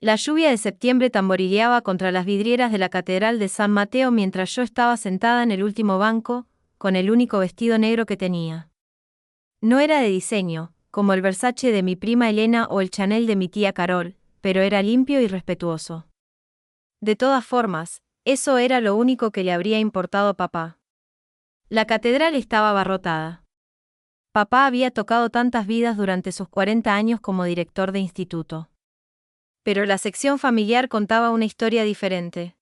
La lluvia de septiembre tamborileaba contra las vidrieras de la Catedral de San Mateo mientras yo estaba sentada en el último banco, con el único vestido negro que tenía. No era de diseño, como el Versace de mi prima Elena o el Chanel de mi tía Carol, pero era limpio y respetuoso. De todas formas, eso era lo único que le habría importado a papá. La catedral estaba abarrotada. Papá había tocado tantas vidas durante sus 40 años como director de instituto. Pero la sección familiar contaba una historia diferente.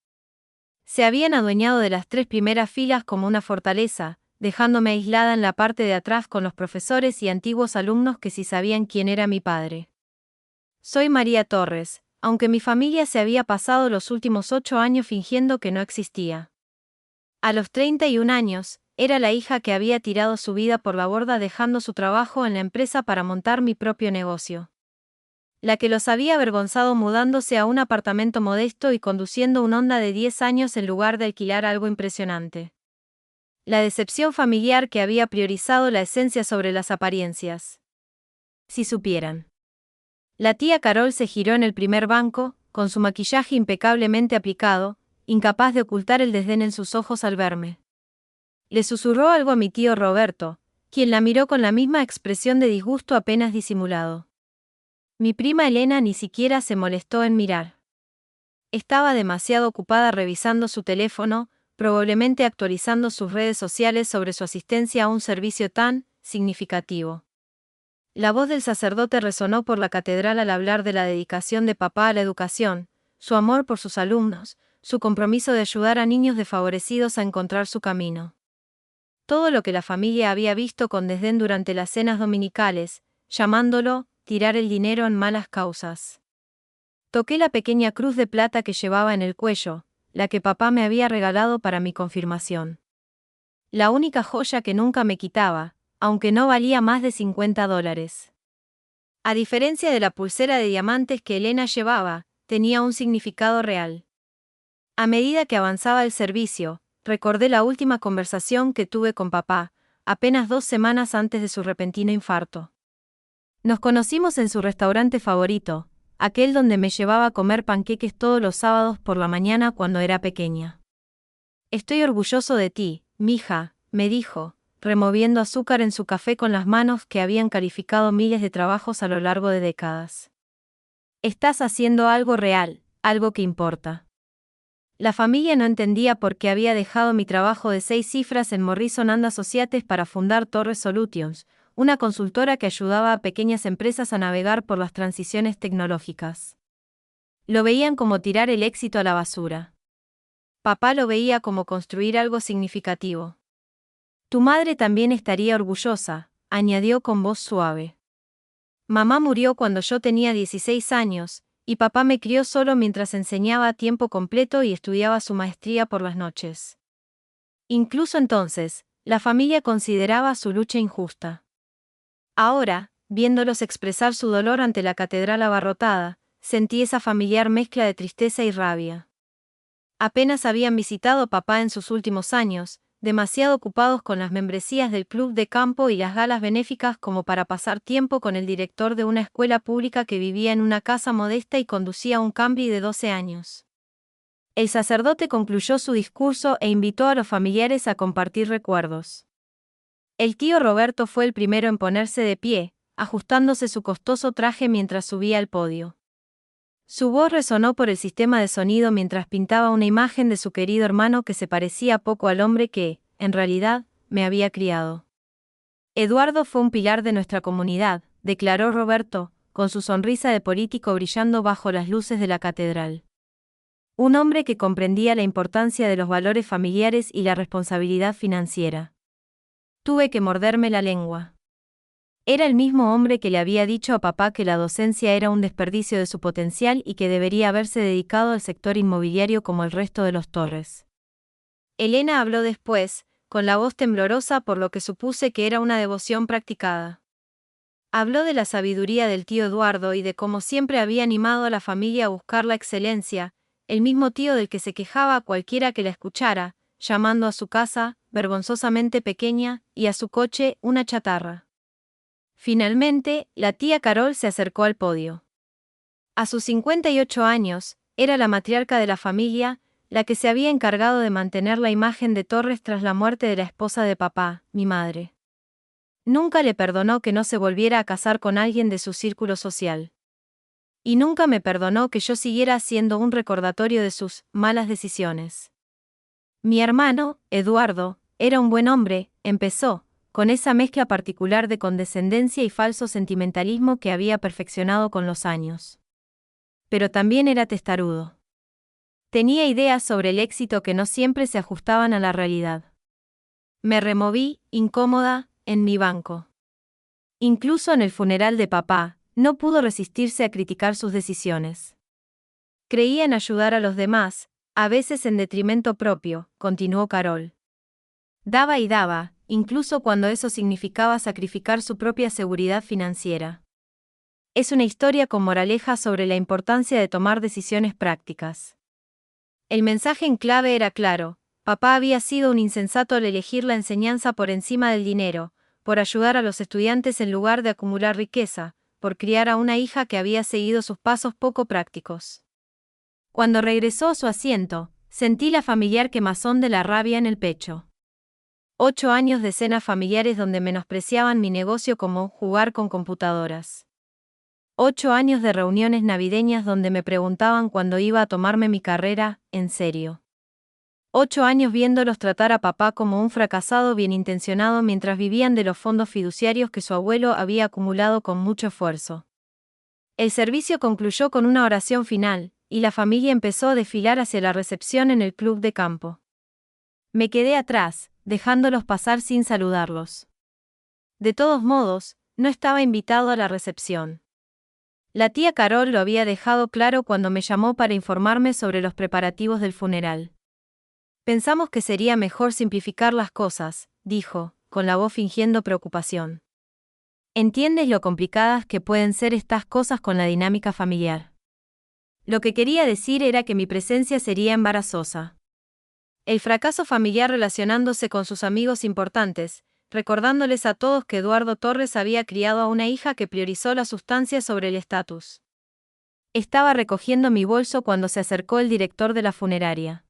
Se habían adueñado de las 3 primeras filas como una fortaleza, dejándome aislada en la parte de atrás con los profesores y antiguos alumnos que sí sabían quién era mi padre. Soy María Torres, aunque mi familia se había pasado los últimos 8 años fingiendo que no existía. A los 31 años, era la hija que había tirado su vida por la borda dejando su trabajo en la empresa para montar mi propio negocio. La que los había avergonzado mudándose a un apartamento modesto y conduciendo un Honda de 10 años en lugar de alquilar algo impresionante. La decepción familiar que había priorizado la esencia sobre las apariencias. Si supieran. La tía Carol se giró en el primer banco, con su maquillaje impecablemente aplicado, incapaz de ocultar el desdén en sus ojos al verme. Le susurró algo a mi tío Roberto, quien la miró con la misma expresión de disgusto apenas disimulado. Mi prima Elena ni siquiera se molestó en mirar. Estaba demasiado ocupada revisando su teléfono, probablemente actualizando sus redes sociales sobre su asistencia a un servicio tan significativo. La voz del sacerdote resonó por la catedral al hablar de la dedicación de papá a la educación, su amor por sus alumnos, su compromiso de ayudar a niños desfavorecidos a encontrar su camino. Todo lo que la familia había visto con desdén durante las cenas dominicales, llamándolo tirar el dinero en malas causas. Toqué la pequeña cruz de plata que llevaba en el cuello, la que papá me había regalado para mi confirmación. La única joya que nunca me quitaba, aunque no valía más de $50. A diferencia de la pulsera de diamantes que Elena llevaba, tenía un significado real. A medida que avanzaba el servicio, recordé la última conversación que tuve con papá, apenas 2 semanas antes de su repentino infarto. Nos conocimos en su restaurante favorito, aquel donde me llevaba a comer panqueques todos los sábados por la mañana cuando era pequeña. Estoy orgulloso de ti, mija, me dijo, removiendo azúcar en su café con las manos que habían calificado miles de trabajos a lo largo de décadas. Estás haciendo algo real, algo que importa. La familia no entendía por qué había dejado mi trabajo de 6 cifras en Morrison & Associates para fundar Torres Solutions, una consultora que ayudaba a pequeñas empresas a navegar por las transiciones tecnológicas. Lo veían como tirar el éxito a la basura. Papá lo veía como construir algo significativo. Tu madre también estaría orgullosa, añadió con voz suave. Mamá murió cuando yo tenía 16 años, y papá me crió solo mientras enseñaba a tiempo completo y estudiaba su maestría por las noches. Incluso entonces, la familia consideraba su lucha injusta. Ahora, viéndolos expresar su dolor ante la catedral abarrotada, sentí esa familiar mezcla de tristeza y rabia. Apenas habían visitado a papá en sus últimos años, demasiado ocupados con las membresías del club de campo y las galas benéficas como para pasar tiempo con el director de una escuela pública que vivía en una casa modesta y conducía un Camry de 12 años. El sacerdote concluyó su discurso e invitó a los familiares a compartir recuerdos. El tío Roberto fue el primero en ponerse de pie, ajustándose su costoso traje mientras subía al podio. Su voz resonó por el sistema de sonido mientras pintaba una imagen de su querido hermano que se parecía poco al hombre que, en realidad, me había criado. Eduardo fue un pilar de nuestra comunidad, declaró Roberto, con su sonrisa de político brillando bajo las luces de la catedral. Un hombre que comprendía la importancia de los valores familiares y la responsabilidad financiera. Tuve que morderme la lengua. Era el mismo hombre que le había dicho a papá que la docencia era un desperdicio de su potencial y que debería haberse dedicado al sector inmobiliario como el resto de los Torres. Elena habló después, con la voz temblorosa por lo que supuse que era una devoción practicada. Habló de la sabiduría del tío Eduardo y de cómo siempre había animado a la familia a buscar la excelencia, el mismo tío del que se quejaba a cualquiera que la escuchara, llamando a su casa, vergonzosamente pequeña, y a su coche, una chatarra. Finalmente, la tía Carol se acercó al podio. A sus 58 años, era la matriarca de la familia, la que se había encargado de mantener la imagen de Torres tras la muerte de la esposa de papá, mi madre. Nunca le perdonó que no se volviera a casar con alguien de su círculo social. Y nunca me perdonó que yo siguiera siendo un recordatorio de sus malas decisiones. Mi hermano, Eduardo, era un buen hombre, empezó, con esa mezcla particular de condescendencia y falso sentimentalismo que había perfeccionado con los años. Pero también era testarudo. Tenía ideas sobre el éxito que no siempre se ajustaban a la realidad. Me removí, incómoda, en mi banco. Incluso en el funeral de papá, no pudo resistirse a criticar sus decisiones. Creía en ayudar a los demás, a veces en detrimento propio, continuó Carol. Daba y daba, incluso cuando eso significaba sacrificar su propia seguridad financiera. Es una historia con moraleja sobre la importancia de tomar decisiones prácticas. El mensaje en clave era claro: papá había sido un insensato al elegir la enseñanza por encima del dinero, por ayudar a los estudiantes en lugar de acumular riqueza, por criar a una hija que había seguido sus pasos poco prácticos. Cuando regresó a su asiento, sentí la familiar quemazón de la rabia en el pecho. 8 años de cenas familiares donde menospreciaban mi negocio como jugar con computadoras. 8 años de reuniones navideñas donde me preguntaban cuándo iba a tomarme mi carrera, en serio. 8 años viéndolos tratar a papá como un fracasado bien intencionado mientras vivían de los fondos fiduciarios que su abuelo había acumulado con mucho esfuerzo. El servicio concluyó con una oración final, y la familia empezó a desfilar hacia la recepción en el club de campo. Me quedé atrás, dejándolos pasar sin saludarlos. De todos modos, no estaba invitado a la recepción. La tía Carol lo había dejado claro cuando me llamó para informarme sobre los preparativos del funeral. Pensamos que sería mejor simplificar las cosas, dijo, con la voz fingiendo preocupación. ¿Entiendes lo complicadas que pueden ser estas cosas con la dinámica familiar? Lo que quería decir era que mi presencia sería embarazosa. El fracaso familiar relacionándose con sus amigos importantes, recordándoles a todos que Eduardo Torres había criado a una hija que priorizó la sustancia sobre el estatus. Estaba recogiendo mi bolso cuando se acercó el director de la funeraria.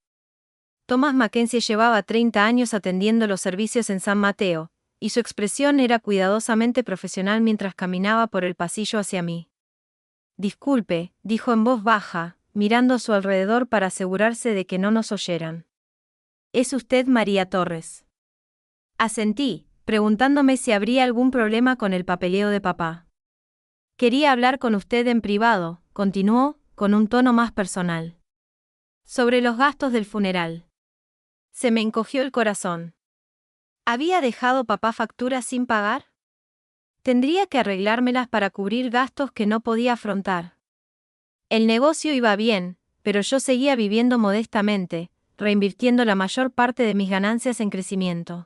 Thomas Mackenzie llevaba 30 años atendiendo los servicios en San Mateo, y su expresión era cuidadosamente profesional mientras caminaba por el pasillo hacia mí. Disculpe, dijo en voz baja, mirando a su alrededor para asegurarse de que no nos oyeran. ¿Es usted María Torres? Asentí, preguntándome si habría algún problema con el papeleo de papá. Quería hablar con usted en privado, continuó, con un tono más personal. Sobre los gastos del funeral. Se me encogió el corazón. ¿Había dejado papá facturas sin pagar? Tendría que arreglármelas para cubrir gastos que no podía afrontar. El negocio iba bien, pero yo seguía viviendo modestamente, reinvirtiendo la mayor parte de mis ganancias en crecimiento.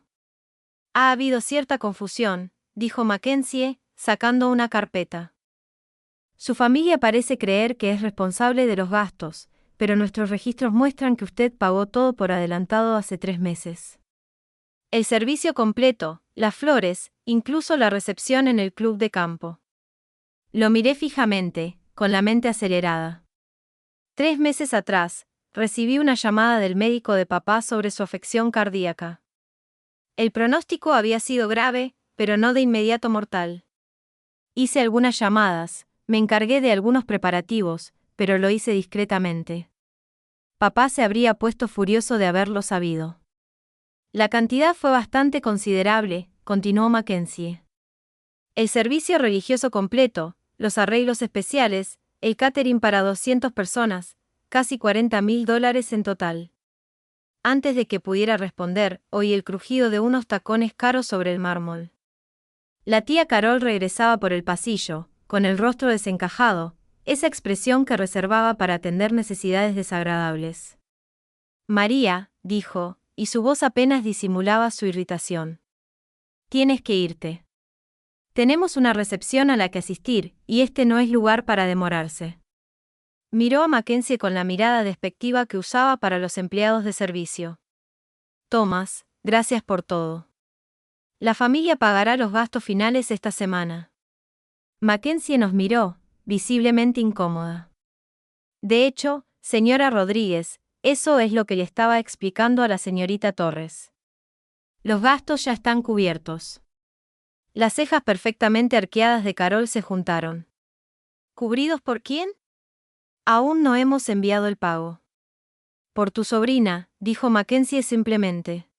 Ha habido cierta confusión, dijo Mackenzie, sacando una carpeta. Su familia parece creer que es responsable de los gastos, pero nuestros registros muestran que usted pagó todo por adelantado hace 3 meses. El servicio completo, las flores, incluso la recepción en el club de campo. Lo miré fijamente, con la mente acelerada. 3 meses atrás, recibí una llamada del médico de papá sobre su afección cardíaca. El pronóstico había sido grave, pero no de inmediato mortal. Hice algunas llamadas, me encargué de algunos preparativos, pero lo hice discretamente. Papá se habría puesto furioso de haberlo sabido. La cantidad fue bastante considerable, continuó Mackenzie. El servicio religioso completo, los arreglos especiales, el catering para 200 personas, casi $40,000 en total. Antes de que pudiera responder, oí el crujido de unos tacones caros sobre el mármol. La tía Carol regresaba por el pasillo, con el rostro desencajado, esa expresión que reservaba para atender necesidades desagradables. María, dijo, y su voz apenas disimulaba su irritación. Tienes que irte. Tenemos una recepción a la que asistir, y este no es lugar para demorarse. Miró a Mackenzie con la mirada despectiva que usaba para los empleados de servicio. Thomas, gracias por todo. La familia pagará los gastos finales esta semana. Mackenzie nos miró, visiblemente incómoda. De hecho, señora Rodríguez, eso es lo que le estaba explicando a la señorita Torres. Los gastos ya están cubiertos. Las cejas perfectamente arqueadas de Carol se juntaron. ¿Cubridos por quién? Aún no hemos enviado el pago. Por tu sobrina, dijo Mackenzie simplemente.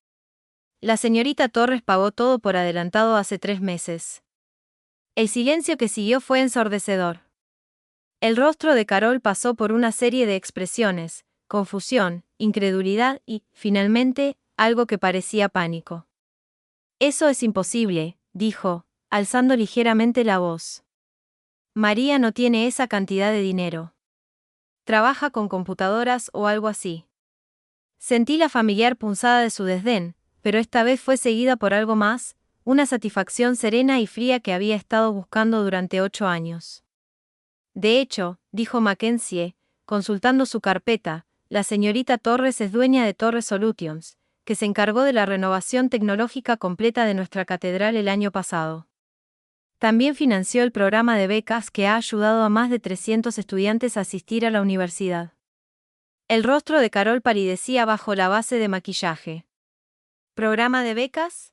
La señorita Torres pagó todo por adelantado hace 3 meses. El silencio que siguió fue ensordecedor. El rostro de Carol pasó por una serie de expresiones, confusión, incredulidad y, finalmente, algo que parecía pánico. Eso es imposible, dijo, alzando ligeramente la voz. María no tiene esa cantidad de dinero. Trabaja con computadoras o algo así. Sentí la familiar punzada de su desdén, pero esta vez fue seguida por algo más, una satisfacción serena y fría que había estado buscando durante 8 años. De hecho, dijo Mackenzie, consultando su carpeta, la señorita Torres es dueña de Torres Solutions, que se encargó de la renovación tecnológica completa de nuestra catedral el año pasado. También financió el programa de becas que ha ayudado a más de 300 estudiantes a asistir a la universidad. El rostro de Carol palidecía bajo la base de maquillaje. ¿Programa de becas?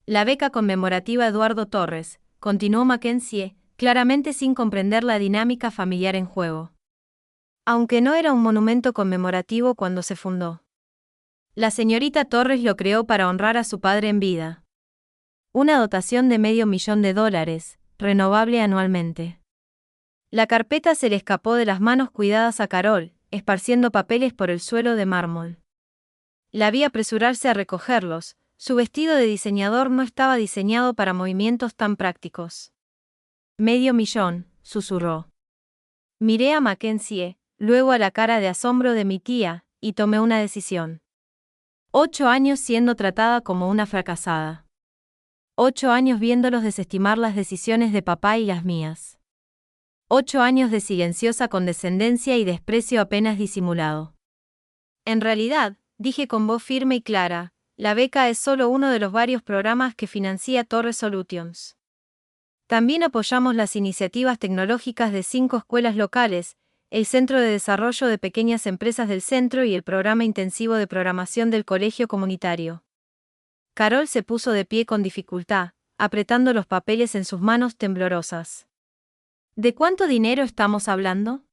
La beca conmemorativa Eduardo Torres, continuó Mackenzie, claramente sin comprender la dinámica familiar en juego. Aunque no era un monumento conmemorativo cuando se fundó. La señorita Torres lo creó para honrar a su padre en vida. Una dotación de $500,000, renovable anualmente. La carpeta se le escapó de las manos cuidadas a Carol, esparciendo papeles por el suelo de mármol. La vi apresurarse a recogerlos, su vestido de diseñador no estaba diseñado para movimientos tan prácticos. $500,000, susurró. Miré a Mackenzie, luego a la cara de asombro de mi tía, y tomé una decisión. 8 años siendo tratada como una fracasada. 8 años viéndolos desestimar las decisiones de papá y las mías. 8 años de silenciosa condescendencia y desprecio apenas disimulado. En realidad, dije con voz firme y clara, la beca es solo uno de los varios programas que financia Torres Solutions. También apoyamos las iniciativas tecnológicas de 5 escuelas locales, el Centro de Desarrollo de Pequeñas Empresas del Centro y el Programa Intensivo de Programación del Colegio Comunitario. Carol se puso de pie con dificultad, apretando los papeles en sus manos temblorosas. ¿De cuánto dinero estamos hablando?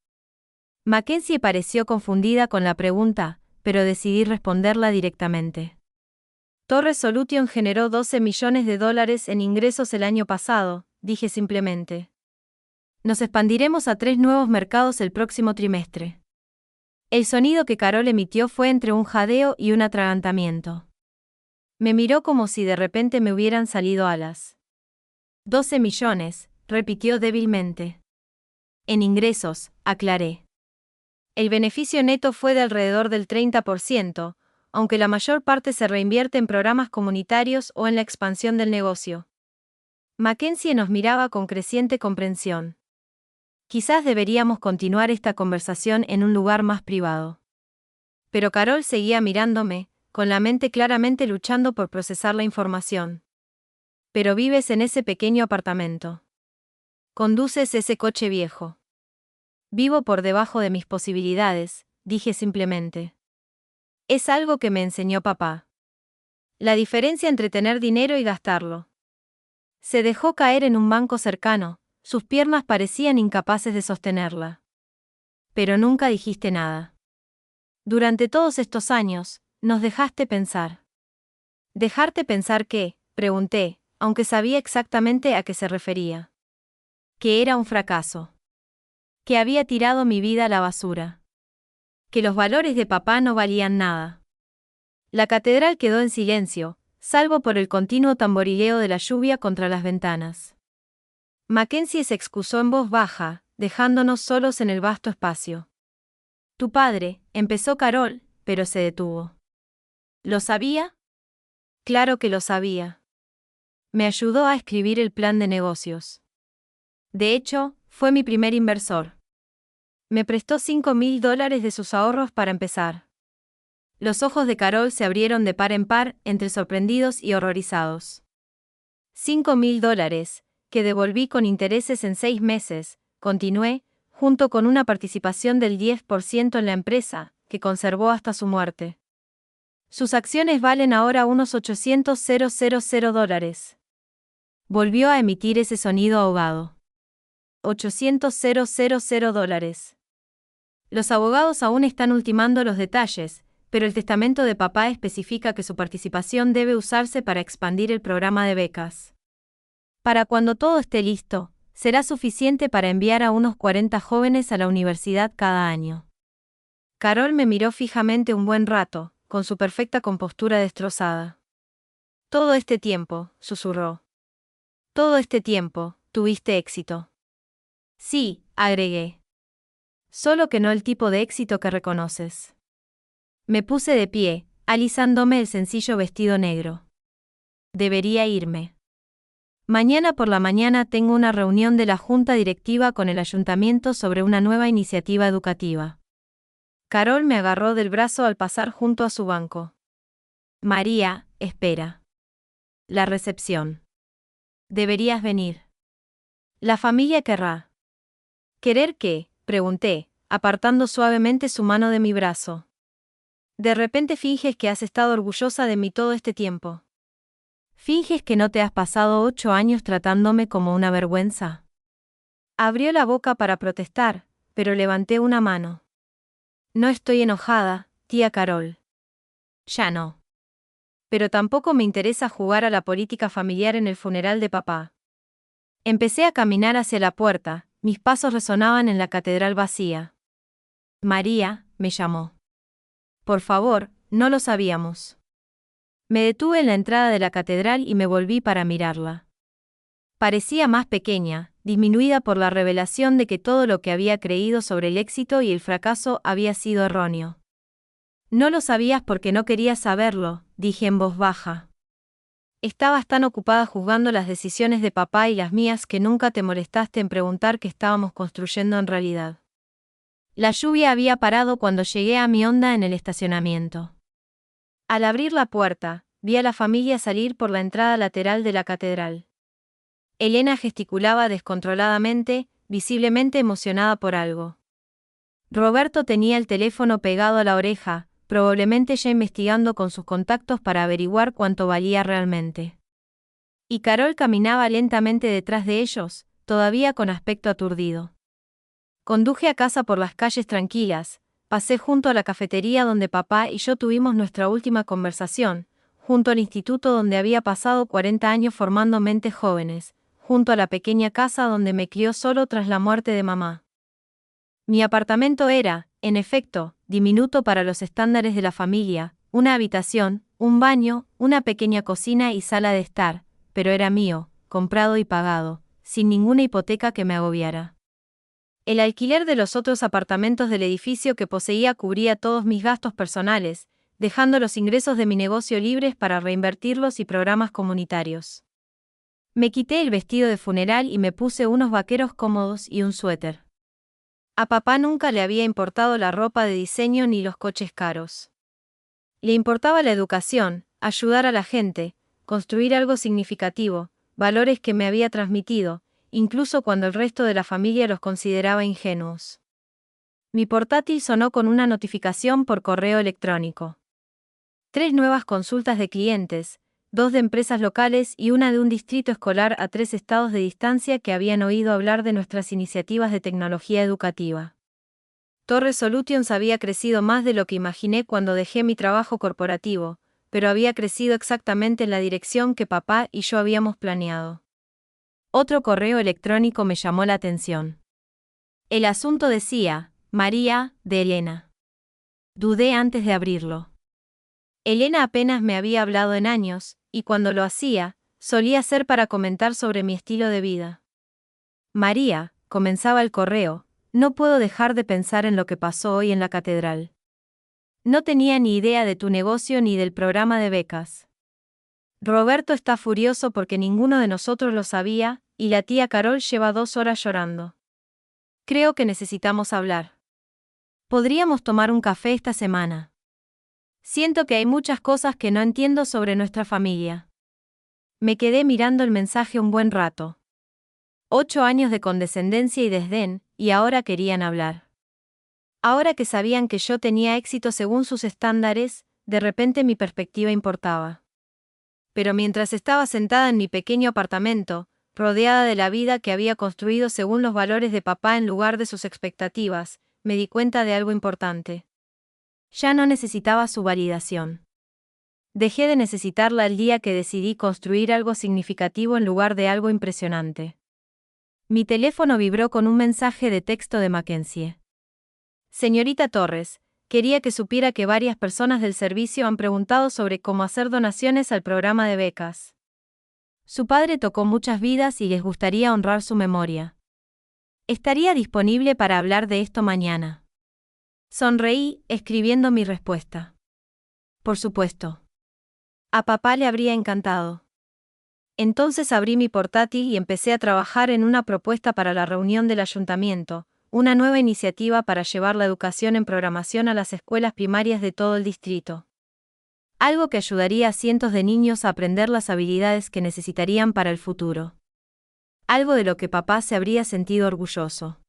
Mackenzie pareció confundida con la pregunta, pero decidí responderla directamente. Torres Solutions generó $12 millones en ingresos el año pasado, dije simplemente. Nos expandiremos a 3 nuevos mercados el próximo trimestre. El sonido que Carol emitió fue entre un jadeo y un atragantamiento. Me miró como si de repente me hubieran salido alas. 12 millones, repitió débilmente. En ingresos, aclaré. El beneficio neto fue de alrededor del 30%, aunque la mayor parte se reinvierte en programas comunitarios o en la expansión del negocio. Mackenzie nos miraba con creciente comprensión. Quizás deberíamos continuar esta conversación en un lugar más privado. Pero Carol seguía mirándome, con la mente claramente luchando por procesar la información. Pero vives en ese pequeño apartamento. Conduces ese coche viejo. Vivo por debajo de mis posibilidades, dije simplemente. Es algo que me enseñó papá. La diferencia entre tener dinero y gastarlo. Se dejó caer en un banco cercano, sus piernas parecían incapaces de sostenerla. Pero nunca dijiste nada. Durante todos estos años, nos dejaste pensar. ¿Dejarte pensar qué?, pregunté, aunque sabía exactamente a qué se refería. Que era un fracaso. Que había tirado mi vida a la basura. Que los valores de papá no valían nada. La catedral quedó en silencio, salvo por el continuo tamborileo de la lluvia contra las ventanas. Mackenzie se excusó en voz baja, dejándonos solos en el vasto espacio. Tu padre, empezó Carol, pero se detuvo. ¿Lo sabía? Claro que lo sabía. Me ayudó a escribir el plan de negocios. De hecho, fue mi primer inversor. Me prestó $5,000 de sus ahorros para empezar. Los ojos de Carol se abrieron de par en par, entre sorprendidos y horrorizados. $5,000, que devolví con intereses en 6 meses, continué, junto con una participación del 10% en la empresa, que conservó hasta su muerte. Sus acciones valen ahora unos $800,000. Volvió a emitir ese sonido ahogado. $800,000. Los abogados aún están ultimando los detalles, pero el testamento de papá especifica que su participación debe usarse para expandir el programa de becas. Para cuando todo esté listo, será suficiente para enviar a unos 40 jóvenes a la universidad cada año. Carol me miró fijamente un buen rato, con su perfecta compostura destrozada. Todo este tiempo, susurró. Todo este tiempo, tuviste éxito. Sí, agregué. Solo que no el tipo de éxito que reconoces. Me puse de pie, alisándome el sencillo vestido negro. Debería irme. Mañana por la mañana tengo una reunión de la junta directiva con el ayuntamiento sobre una nueva iniciativa educativa. Carol me agarró del brazo al pasar junto a su banco. María, espera. La recepción. Deberías venir. La familia querrá. ¿Querer qué?, pregunté, apartando suavemente su mano de mi brazo. De repente finges que has estado orgullosa de mí todo este tiempo. ¿Finges que no te has pasado 8 años tratándome como una vergüenza? Abrió la boca para protestar, pero levanté una mano. No estoy enojada, tía Carol. Ya no. Pero tampoco me interesa jugar a la política familiar en el funeral de papá. Empecé a caminar hacia la puerta, mis pasos resonaban en la catedral vacía. María, me llamó. Por favor, no lo sabíamos. Me detuve en la entrada de la catedral y me volví para mirarla. Parecía más pequeña, disminuida por la revelación de que todo lo que había creído sobre el éxito y el fracaso había sido erróneo. No lo sabías porque no querías saberlo, dije en voz baja. Estabas tan ocupada juzgando las decisiones de papá y las mías que nunca te molestaste en preguntar qué estábamos construyendo en realidad. La lluvia había parado cuando llegué a mi onda en el estacionamiento. Al abrir la puerta, vi a la familia salir por la entrada lateral de la catedral. Elena gesticulaba descontroladamente, visiblemente emocionada por algo. Roberto tenía el teléfono pegado a la oreja, probablemente ya investigando con sus contactos para averiguar cuánto valía realmente. Y Carol caminaba lentamente detrás de ellos, todavía con aspecto aturdido. Conduje a casa por las calles tranquilas, pasé junto a la cafetería donde papá y yo tuvimos nuestra última conversación, junto al instituto donde había pasado 40 años formando mentes jóvenes, junto a la pequeña casa donde me crió solo tras la muerte de mamá. Mi apartamento era, en efecto, diminuto para los estándares de la familia, una habitación, un baño, una pequeña cocina y sala de estar, pero era mío, comprado y pagado, sin ninguna hipoteca que me agobiara. El alquiler de los otros apartamentos del edificio que poseía cubría todos mis gastos personales, dejando los ingresos de mi negocio libres para reinvertirlos y programas comunitarios. Me quité el vestido de funeral y me puse unos vaqueros cómodos y un suéter. A papá nunca le había importado la ropa de diseño ni los coches caros. Le importaba la educación, ayudar a la gente, construir algo significativo, valores que me había transmitido, incluso cuando el resto de la familia los consideraba ingenuos. Mi portátil sonó con una notificación por correo electrónico. 3 nuevas consultas de clientes, 2 de empresas locales y una de un distrito escolar a 3 estados de distancia que habían oído hablar de nuestras iniciativas de tecnología educativa. Torres Solutions había crecido más de lo que imaginé cuando dejé mi trabajo corporativo, pero había crecido exactamente en la dirección que papá y yo habíamos planeado. Otro correo electrónico me llamó la atención. El asunto decía, María, de Elena. Dudé antes de abrirlo. Elena apenas me había hablado en años, y cuando lo hacía, solía ser para comentar sobre mi estilo de vida. María, comenzaba el correo, no puedo dejar de pensar en lo que pasó hoy en la catedral. No tenía ni idea de tu negocio ni del programa de becas. Roberto está furioso porque ninguno de nosotros lo sabía, y la tía Carol lleva 2 horas llorando. Creo que necesitamos hablar. Podríamos tomar un café esta semana. Siento que hay muchas cosas que no entiendo sobre nuestra familia. Me quedé mirando el mensaje un buen rato. 8 años de condescendencia y desdén, y ahora querían hablar. Ahora que sabían que yo tenía éxito según sus estándares, de repente mi perspectiva importaba. Pero mientras estaba sentada en mi pequeño apartamento, rodeada de la vida que había construido según los valores de papá en lugar de sus expectativas, me di cuenta de algo importante. Ya no necesitaba su validación. Dejé de necesitarla el día que decidí construir algo significativo en lugar de algo impresionante. Mi teléfono vibró con un mensaje de texto de Mackenzie. Señorita Torres, quería que supiera que varias personas del servicio han preguntado sobre cómo hacer donaciones al programa de becas. Su padre tocó muchas vidas y les gustaría honrar su memoria. Estaría disponible para hablar de esto mañana. Sonreí, escribiendo mi respuesta. Por supuesto. A papá le habría encantado. Entonces abrí mi portátil y empecé a trabajar en una propuesta para la reunión del ayuntamiento, una nueva iniciativa para llevar la educación en programación a las escuelas primarias de todo el distrito. Algo que ayudaría a cientos de niños a aprender las habilidades que necesitarían para el futuro. Algo de lo que papá se habría sentido orgulloso.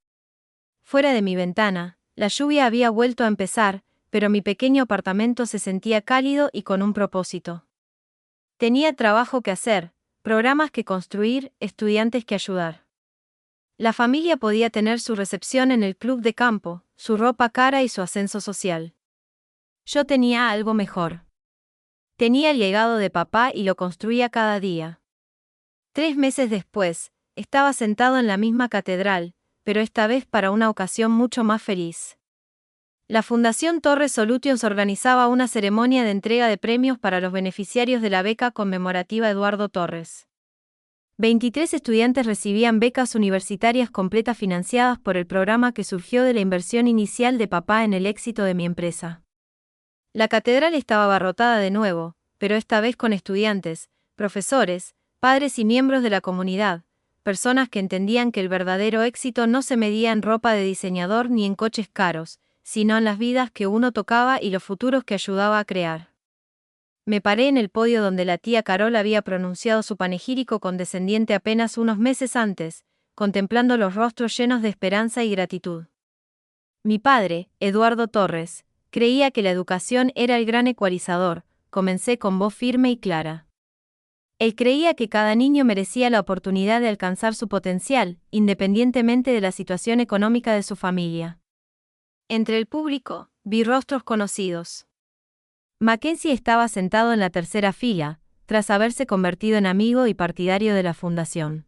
Fuera de mi ventana, la lluvia había vuelto a empezar, pero mi pequeño apartamento se sentía cálido y con un propósito. Tenía trabajo que hacer, programas que construir, estudiantes que ayudar. La familia podía tener su recepción en el club de campo, su ropa cara y su ascenso social. Yo tenía algo mejor. Tenía el legado de papá y lo construía cada día. 3 meses después, estaba sentado en la misma catedral, pero esta vez para una ocasión mucho más feliz. La Fundación Torres Solutions organizaba una ceremonia de entrega de premios para los beneficiarios de la beca conmemorativa Eduardo Torres. 23 estudiantes recibían becas universitarias completas financiadas por el programa que surgió de la inversión inicial de papá en el éxito de mi empresa. La catedral estaba abarrotada de nuevo, pero esta vez con estudiantes, profesores, padres y miembros de la comunidad, personas que entendían que el verdadero éxito no se medía en ropa de diseñador ni en coches caros, sino en las vidas que uno tocaba y los futuros que ayudaba a crear. Me paré en el podio donde la tía Carol había pronunciado su panegírico condescendiente apenas unos meses antes, contemplando los rostros llenos de esperanza y gratitud. Mi padre, Eduardo Torres, creía que la educación era el gran ecualizador, comencé con voz firme y clara. Él creía que cada niño merecía la oportunidad de alcanzar su potencial, independientemente de la situación económica de su familia. Entre el público, vi rostros conocidos. Mackenzie estaba sentado en la tercera fila, tras haberse convertido en amigo y partidario de la fundación.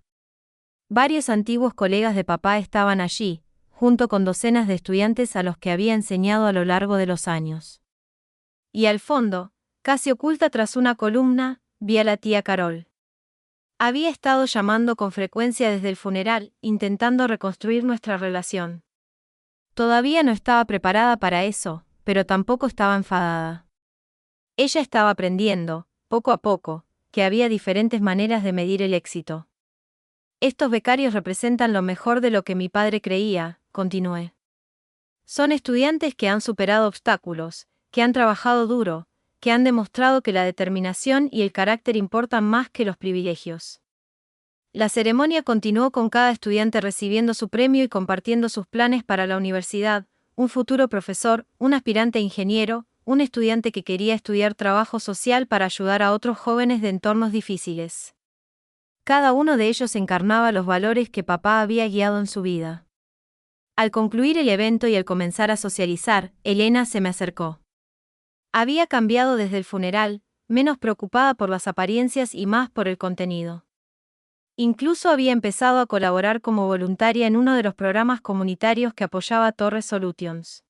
Varios antiguos colegas de papá estaban allí, junto con docenas de estudiantes a los que había enseñado a lo largo de los años. Y al fondo, casi oculta tras una columna, vi a la tía Carol. Había estado llamando con frecuencia desde el funeral, intentando reconstruir nuestra relación. Todavía no estaba preparada para eso, pero tampoco estaba enfadada. Ella estaba aprendiendo, poco a poco, que había diferentes maneras de medir el éxito. Estos becarios representan lo mejor de lo que mi padre creía, continué. Son estudiantes que han superado obstáculos, que han trabajado duro, que han demostrado que la determinación y el carácter importan más que los privilegios. La ceremonia continuó con cada estudiante recibiendo su premio y compartiendo sus planes para la universidad, un futuro profesor, un aspirante ingeniero, un estudiante que quería estudiar trabajo social para ayudar a otros jóvenes de entornos difíciles. Cada uno de ellos encarnaba los valores que papá había guiado en su vida. Al concluir el evento y al comenzar a socializar, Elena se me acercó. Había cambiado desde el funeral, menos preocupada por las apariencias y más por el contenido. Incluso había empezado a colaborar como voluntaria en uno de los programas comunitarios que apoyaba Torres Solutions.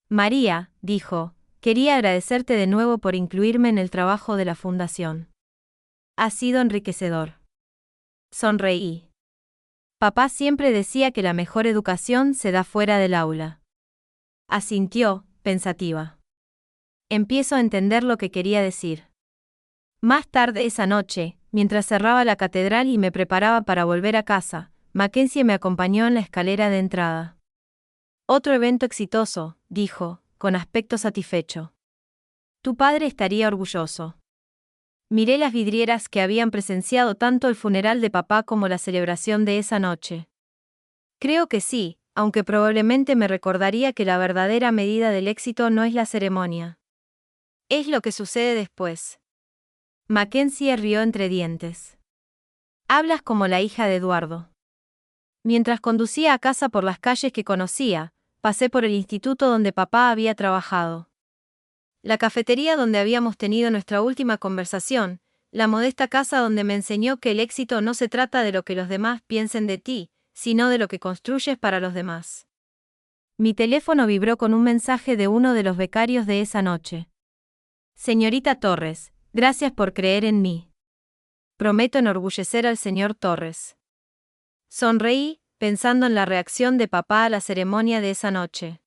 María, dijo, quería agradecerte de nuevo por incluirme en el trabajo de la fundación. Ha sido enriquecedor. Sonreí. Papá siempre decía que la mejor educación se da fuera del aula. Asintió, pensativa. Empiezo a entender lo que quería decir. Más tarde esa noche, mientras cerraba la catedral y me preparaba para volver a casa, Mackenzie me acompañó en la escalera de entrada. Otro evento exitoso, dijo, con aspecto satisfecho. Tu padre estaría orgulloso. Miré las vidrieras que habían presenciado tanto el funeral de papá como la celebración de esa noche. Creo que sí, aunque probablemente me recordaría que la verdadera medida del éxito no es la ceremonia. Es lo que sucede después. Mackenzie rió entre dientes. Hablas como la hija de Eduardo. Mientras conducía a casa por las calles que conocía, pasé por el instituto donde papá había trabajado. La cafetería donde habíamos tenido nuestra última conversación, la modesta casa donde me enseñó que el éxito no se trata de lo que los demás piensen de ti, sino de lo que construyes para los demás. Mi teléfono vibró con un mensaje de uno de los becarios de esa noche. Señorita Torres, gracias por creer en mí. Prometo enorgullecer al señor Torres. Sonreí, pensando en la reacción de papá a la ceremonia de esa noche.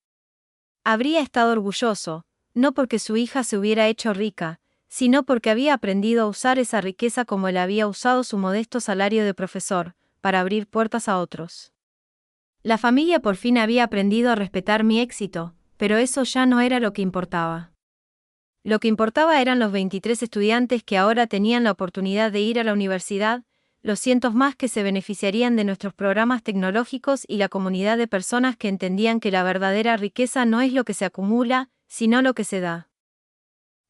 Habría estado orgulloso, no porque su hija se hubiera hecho rica, sino porque había aprendido a usar esa riqueza como él había usado su modesto salario de profesor, para abrir puertas a otros. La familia por fin había aprendido a respetar mi éxito, pero eso ya no era lo que importaba. Lo que importaba eran los 23 estudiantes que ahora tenían la oportunidad de ir a la universidad, los cientos más que se beneficiarían de nuestros programas tecnológicos y la comunidad de personas que entendían que la verdadera riqueza no es lo que se acumula, sino lo que se da.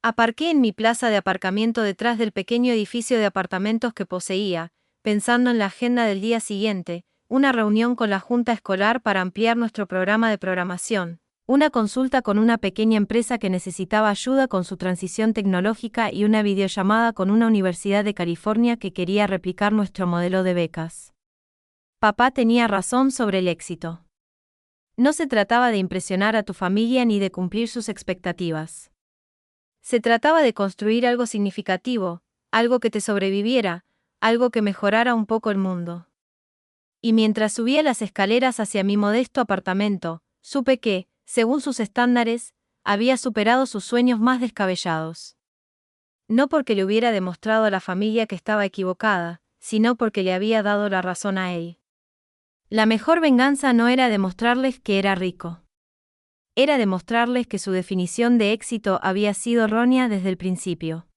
Aparqué en mi plaza de aparcamiento detrás del pequeño edificio de apartamentos que poseía, pensando en la agenda del día siguiente, una reunión con la junta escolar para ampliar nuestro programa de programación, una consulta con una pequeña empresa que necesitaba ayuda con su transición tecnológica y una videollamada con una universidad de California que quería replicar nuestro modelo de becas. Papá tenía razón sobre el éxito. No se trataba de impresionar a tu familia ni de cumplir sus expectativas. Se trataba de construir algo significativo, algo que te sobreviviera, algo que mejorara un poco el mundo. Y mientras subía las escaleras hacia mi modesto apartamento, supe que, según sus estándares, había superado sus sueños más descabellados. No porque le hubiera demostrado a la familia que estaba equivocada, sino porque le había dado la razón a él. La mejor venganza no era demostrarles que era rico. Era demostrarles que su definición de éxito había sido errónea desde el principio.